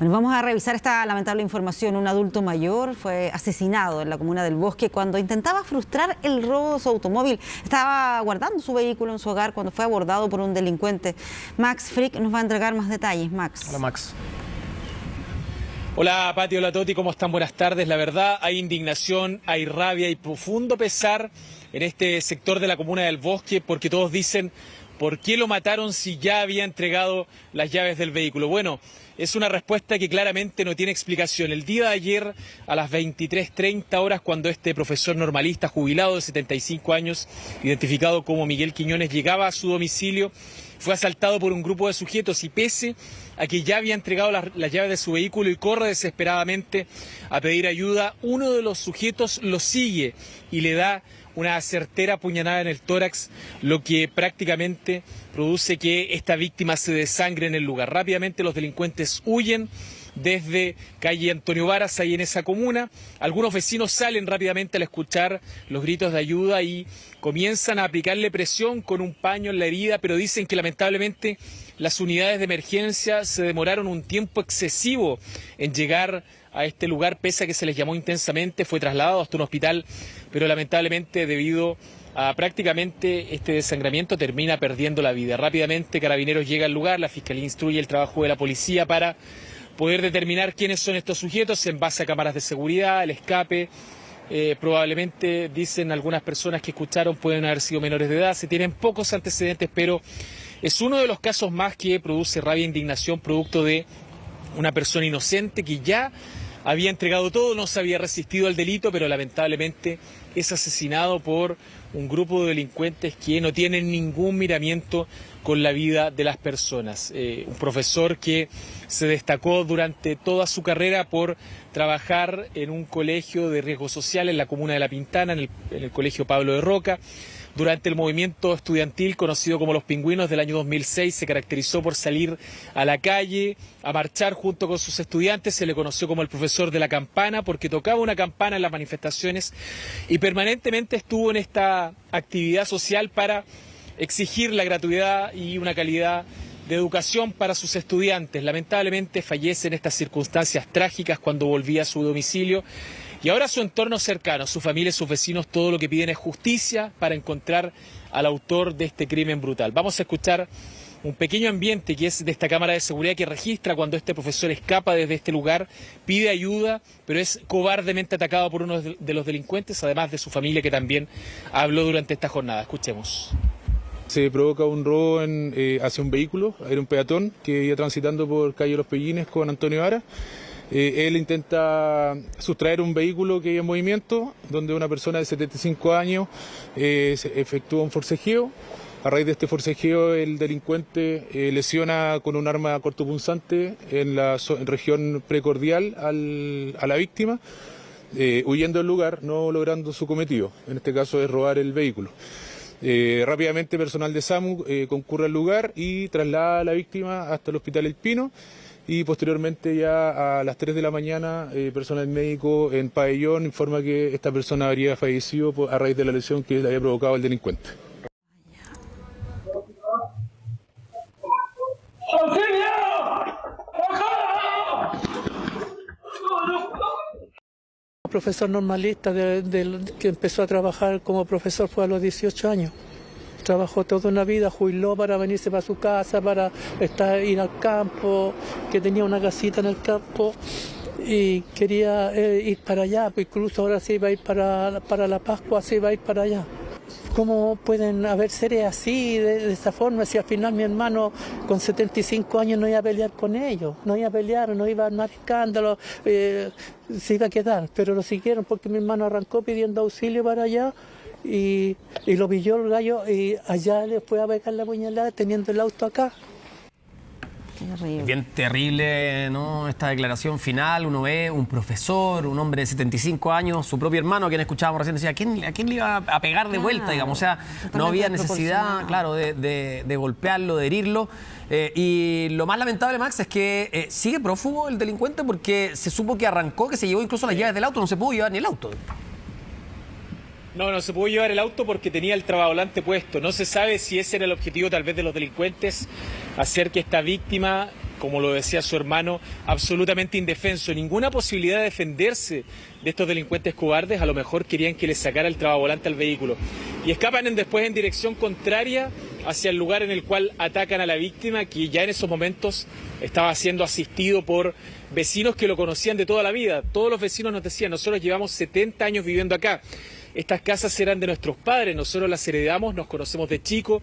Bueno, vamos a revisar esta lamentable información. Un adulto mayor fue asesinado en la comuna del Bosque cuando intentaba frustrar el robo de su automóvil. Estaba guardando su vehículo en su hogar cuando fue abordado por un delincuente. Max Frick nos va a entregar más detalles. Max. Hola, Max. Hola, Pati, hola, Toti, ¿cómo están? Buenas tardes. La verdad, hay indignación, hay rabia y profundo pesar en este sector de la comuna del Bosque porque todos dicen, ¿por qué lo mataron si ya había entregado las llaves del vehículo? Bueno, es una respuesta que claramente no tiene explicación. El día de ayer, a las 23:30 horas, cuando este profesor normalista jubilado de 75 años, identificado como Miguel Quiñones, llegaba a su domicilio, fue asaltado por un grupo de sujetos y pese a que ya había entregado las llaves de su vehículo y corre desesperadamente a pedir ayuda, uno de los sujetos lo sigue y le da una certera puñalada en el tórax, lo que prácticamente produce que esta víctima se desangre en el lugar. Rápidamente los delincuentes huyen desde calle Antonio Varas, ahí en esa comuna. Algunos vecinos salen rápidamente al escuchar los gritos de ayuda y comienzan a aplicarle presión con un paño en la herida, pero dicen que lamentablemente las unidades de emergencia se demoraron un tiempo excesivo en llegar a este lugar, pese a que se les llamó intensamente, fue trasladado hasta un hospital, pero lamentablemente debido a prácticamente este desangramiento termina perdiendo la vida. Rápidamente Carabineros llega al lugar, la Fiscalía instruye el trabajo de la policía para poder determinar quiénes son estos sujetos en base a cámaras de seguridad, el escape. Probablemente, dicen algunas personas que escucharon, pueden haber sido menores de edad, se tienen pocos antecedentes, pero es uno de los casos más que produce rabia e indignación, producto de una persona inocente que ya había entregado todo, no se había resistido al delito, pero lamentablemente es asesinado por un grupo de delincuentes que no tienen ningún miramiento con la vida de las personas. Un profesor que se destacó durante toda su carrera por trabajar en un colegio de riesgo social en la comuna de La Pintana, en el colegio Pablo de Roca. Durante el movimiento estudiantil conocido como Los Pingüinos del año 2006 se caracterizó por salir a la calle a marchar junto con sus estudiantes. Se le conoció como el profesor de la campana porque tocaba una campana en las manifestaciones y permanentemente estuvo en esta actividad social para exigir la gratuidad y una calidad de educación para sus estudiantes. Lamentablemente fallece en estas circunstancias trágicas cuando volvía a su domicilio. Y ahora su entorno cercano, su familia, sus vecinos, todo lo que piden es justicia para encontrar al autor de este crimen brutal. Vamos a escuchar un pequeño ambiente que es de esta cámara de seguridad que registra cuando este profesor escapa desde este lugar, pide ayuda, pero es cobardemente atacado por uno de los delincuentes, además de su familia que también habló durante esta jornada. Escuchemos. Se provoca un robo hacia un vehículo, era un peatón que iba transitando por calle Los Pellines con Antonio Varas. Él intenta sustraer un vehículo que iba en movimiento, donde una persona de 75 años efectúa un forcejeo. A raíz de este forcejeo, el delincuente lesiona con un arma cortopunzante en la región precordial a la víctima, huyendo del lugar, no logrando su cometido, en este caso es robar el vehículo. Rápidamente personal de SAMU concurre al lugar y traslada a la víctima hasta el Hospital El Pino. Y posteriormente ya a las 3 de la mañana, personal médico en Pabellón informa que esta persona habría fallecido a raíz de la lesión que le había provocado el delincuente. Profesor normalista que empezó a trabajar como profesor fue a los 18 años. Trabajó toda una vida, jubiló para venirse para su casa, para ir al campo, que tenía una casita en el campo y quería ir para allá, pues incluso ahora se iba a ir para la Pascua, se iba a ir para allá. ¿Cómo pueden haber seres así, de esa forma, si al final mi hermano con 75 años no iba a pelear con ellos, no iba a pelear, no iba a armar escándalo, se iba a quedar, pero lo siguieron porque mi hermano arrancó pidiendo auxilio para allá y lo pilló el gallo y allá le fue a pegar la puñalada teniendo el auto acá. Bien terrible, ¿no? Esta declaración final. Uno ve un profesor, un hombre de 75 años, su propio hermano, a quien escuchábamos recién, decía, ¿a quién le iba a pegar de vuelta? Digamos? O sea, no había necesidad, claro, de golpearlo, de herirlo. Y lo más lamentable, Max, es que sigue prófugo el delincuente porque se supo que arrancó, que se llevó incluso las llaves del auto, no se pudo llevar ni el auto. No se pudo llevar el auto porque tenía el trabavolante puesto. No se sabe si ese era el objetivo tal vez de los delincuentes, hacer que esta víctima como lo decía su hermano, absolutamente indefenso, ninguna posibilidad de defenderse de estos delincuentes cobardes. A lo mejor querían que les sacara el tragavolante al vehículo y escapan después en dirección contraria hacia el lugar en el cual atacan a la víctima, que ya en esos momentos estaba siendo asistido por vecinos que lo conocían de toda la vida. Todos los vecinos nos decían: nosotros llevamos 70 años viviendo acá, estas casas eran de nuestros padres, nosotros las heredamos, nos conocemos de chico.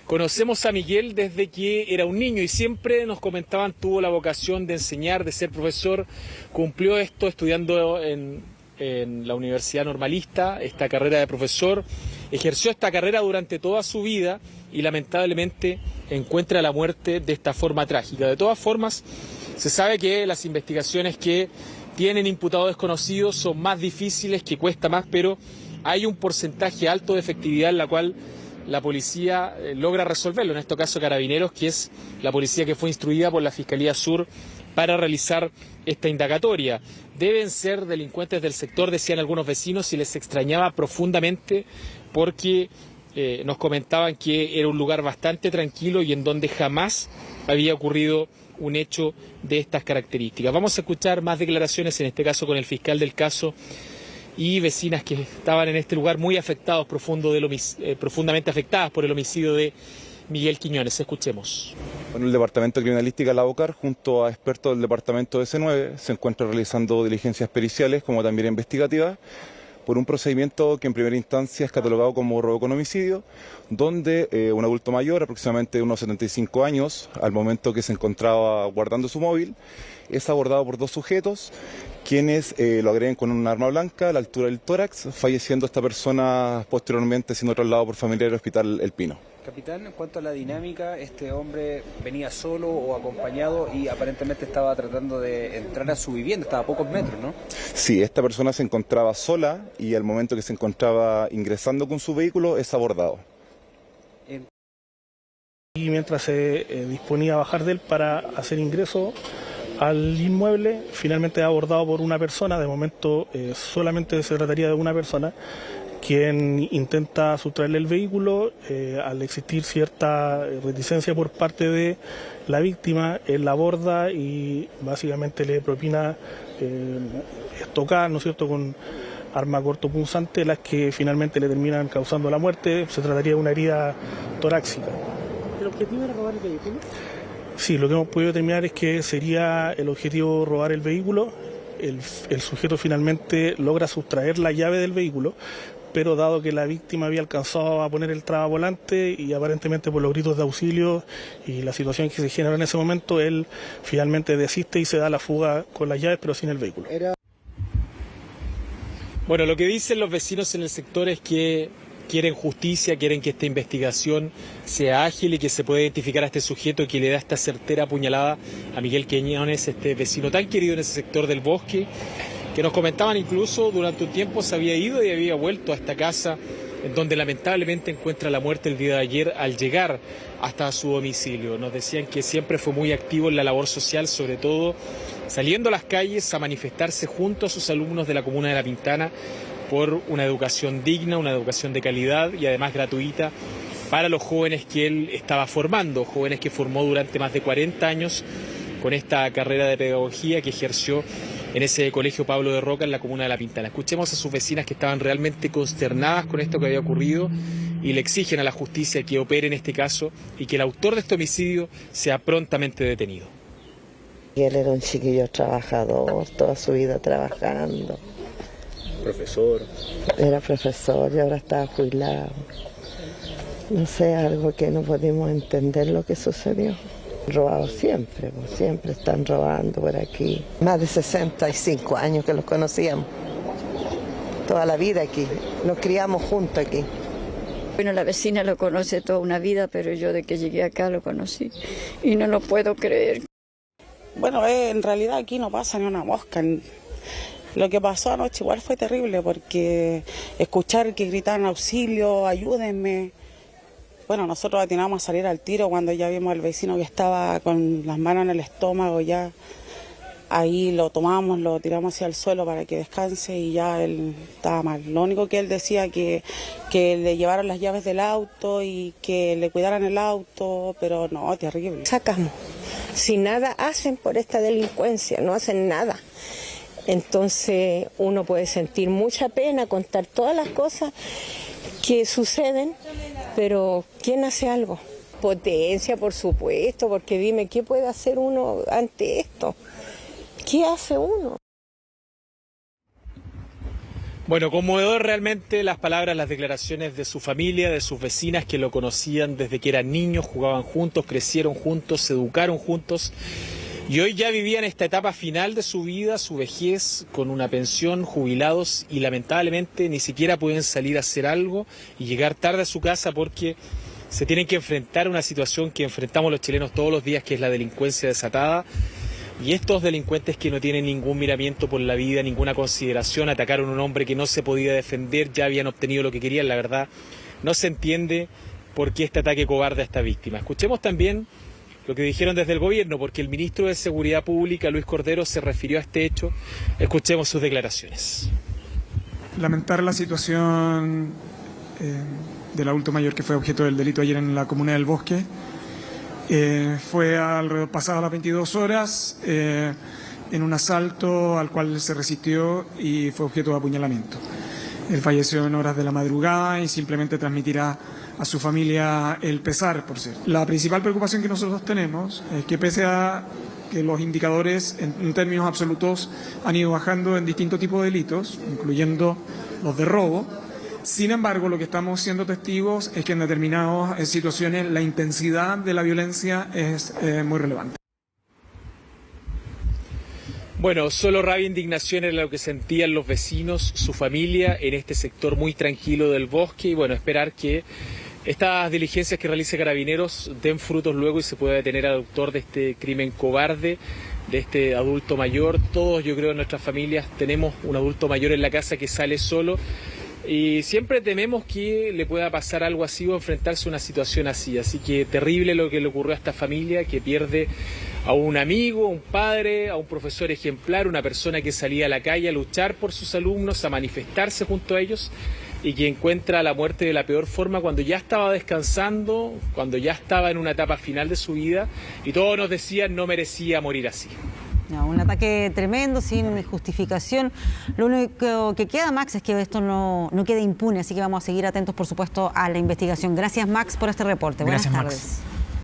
Conocemos a Miguel desde que era un niño y siempre nos comentaban, tuvo la vocación de enseñar, de ser profesor, cumplió esto estudiando en la Universidad Normalista, esta carrera de profesor, ejerció esta carrera durante toda su vida y lamentablemente encuentra la muerte de esta forma trágica. De todas formas, se sabe que las investigaciones que tienen imputados desconocidos son más difíciles, que cuesta más, pero hay un porcentaje alto de efectividad en la cual la policía logra resolverlo, en este caso Carabineros, que es la policía que fue instruida por la Fiscalía Sur para realizar esta indagatoria. Deben ser delincuentes del sector, decían algunos vecinos, y les extrañaba profundamente porque nos comentaban que era un lugar bastante tranquilo y en donde jamás había ocurrido un hecho de estas características. Vamos a escuchar más declaraciones, en este caso con el fiscal del caso, y vecinas que estaban en este lugar muy afectados, profundamente afectadas por el homicidio de Miguel Quiñones. Escuchemos. Bueno, el Departamento de Criminalística La Bocar, junto a expertos del Departamento de C9, se encuentra realizando diligencias periciales como también investigativas por un procedimiento que en primera instancia es catalogado como robo con homicidio, donde un adulto mayor, aproximadamente unos 75 años, al momento que se encontraba guardando su móvil, es abordado por dos sujetos, quienes lo agreden con un arma blanca a la altura del tórax, falleciendo esta persona posteriormente siendo trasladado por familiares al Hospital El Pino. Capitán, en cuanto a la dinámica, este hombre venía solo o acompañado y aparentemente estaba tratando de entrar a su vivienda, estaba a pocos metros, ¿no? Sí, esta persona se encontraba sola y al momento que se encontraba ingresando con su vehículo es abordado. Y mientras se disponía a bajar de él para hacer ingreso al inmueble, finalmente es abordado por una persona. De momento solamente se trataría de una persona, quien intenta sustraerle el vehículo. Al existir cierta reticencia por parte de la víctima, él la aborda y básicamente le propina estocadas, ¿no es cierto?, con arma cortopunzante, las que finalmente le terminan causando la muerte. Se trataría de una herida torácica. ¿El objetivo era robar el vehículo? Sí, lo que hemos podido determinar es que sería el objetivo robar el vehículo. El sujeto finalmente logra sustraer la llave del vehículo, pero dado que la víctima había alcanzado a poner el tragavolante y aparentemente por los gritos de auxilio y la situación que se generó en ese momento, él finalmente desiste y se da la fuga con las llaves pero sin el vehículo. Bueno, lo que dicen los vecinos en el sector es que quieren justicia, quieren que esta investigación sea ágil y que se pueda identificar a este sujeto que le da esta certera puñalada a Miguel Quiñones, este vecino tan querido en ese sector del Bosque, que nos comentaban incluso durante un tiempo se había ido y había vuelto a esta casa, en donde lamentablemente encuentra la muerte el día de ayer al llegar hasta su domicilio. Nos decían que siempre fue muy activo en la labor social, sobre todo saliendo a las calles a manifestarse junto a sus alumnos de la comuna de La Pintana por una educación digna, una educación de calidad y además gratuita para los jóvenes que él estaba formando, jóvenes que formó durante más de 40 años con esta carrera de pedagogía que ejerció en ese colegio Pablo de Roca en la comuna de La Pintana. Escuchemos a sus vecinas que estaban realmente consternadas con esto que había ocurrido y le exigen a la justicia que opere en este caso y que el autor de este homicidio sea prontamente detenido. Él era un chiquillo trabajador, toda su vida trabajando. Profesor. Era profesor y ahora está jubilado. No sé, algo que no pudimos entender lo que sucedió. Robado siempre, pues siempre están robando por aquí. Más de 65 años que los conocíamos. Toda la vida aquí, los criamos juntos aquí. Bueno, la vecina lo conoce toda una vida, pero yo de que llegué acá lo conocí y no lo puedo creer. Bueno, en realidad aquí no pasa ni una mosca. Lo que pasó anoche igual fue terrible porque escuchar que gritaban auxilio, ayúdenme. Bueno, nosotros atinamos a salir al tiro cuando ya vimos al vecino que estaba con las manos en el estómago, ya ahí lo tomamos, lo tiramos hacia el suelo para que descanse y ya él estaba mal. Lo único que él decía que le llevaron las llaves del auto y que le cuidaran el auto, pero no, terrible. Si nada hacen por esta delincuencia, no hacen nada. Entonces uno puede sentir mucha pena, contar todas las cosas que suceden, pero ¿quién hace algo? Potencia, por supuesto, porque dime, ¿qué puede hacer uno ante esto? ¿Qué hace uno? Bueno, conmovedor realmente las palabras, las declaraciones de su familia, de sus vecinas que lo conocían desde que eran niños, jugaban juntos, crecieron juntos, se educaron juntos y hoy ya vivían esta etapa final de su vida, su vejez, con una pensión, jubilados y lamentablemente ni siquiera pueden salir a hacer algo y llegar tarde a su casa porque se tienen que enfrentar a una situación que enfrentamos los chilenos todos los días, que es la delincuencia desatada. Y estos delincuentes que no tienen ningún miramiento por la vida, ninguna consideración, atacaron a un hombre que no se podía defender, ya habían obtenido lo que querían. La verdad, no se entiende por qué este ataque cobarde a esta víctima. Escuchemos también lo que dijeron desde el gobierno, porque el ministro de Seguridad Pública, Luis Cordero, se refirió a este hecho. Escuchemos sus declaraciones. Lamentar la situación del adulto mayor que fue objeto del delito ayer en la comuna del Bosque. Fue alrededor pasadas las 22 horas en un asalto al cual se resistió y fue objeto de apuñalamiento. Él falleció en horas de la madrugada y simplemente transmitirá a su familia el pesar por ser. La principal preocupación que nosotros tenemos es que pese a que los indicadores en términos absolutos han ido bajando en distintos tipos de delitos, incluyendo los de robo, sin embargo, lo que estamos siendo testigos es que en determinadas situaciones la intensidad de la violencia es muy relevante. Bueno, solo rabia e indignación era lo que sentían los vecinos, su familia, en este sector muy tranquilo del Bosque. Y bueno, esperar que estas diligencias que realice Carabineros den frutos luego y se pueda detener al autor de este crimen cobarde, de este adulto mayor. Todos, yo creo, en nuestras familias tenemos un adulto mayor en la casa que sale solo. Y siempre tememos que le pueda pasar algo así o enfrentarse a una situación así. Así que terrible lo que le ocurrió a esta familia, que pierde a un amigo, a un padre, a un profesor ejemplar, una persona que salía a la calle a luchar por sus alumnos, a manifestarse junto a ellos, y que encuentra la muerte de la peor forma cuando ya estaba descansando, cuando ya estaba en una etapa final de su vida, y todos nos decían no merecía morir así. No, un ataque tremendo, sin justificación. Lo único que queda, Max, es que esto no quede impune, así que vamos a seguir atentos, por supuesto, a la investigación. Gracias, Max, por este reporte. Buenas tardes. Max.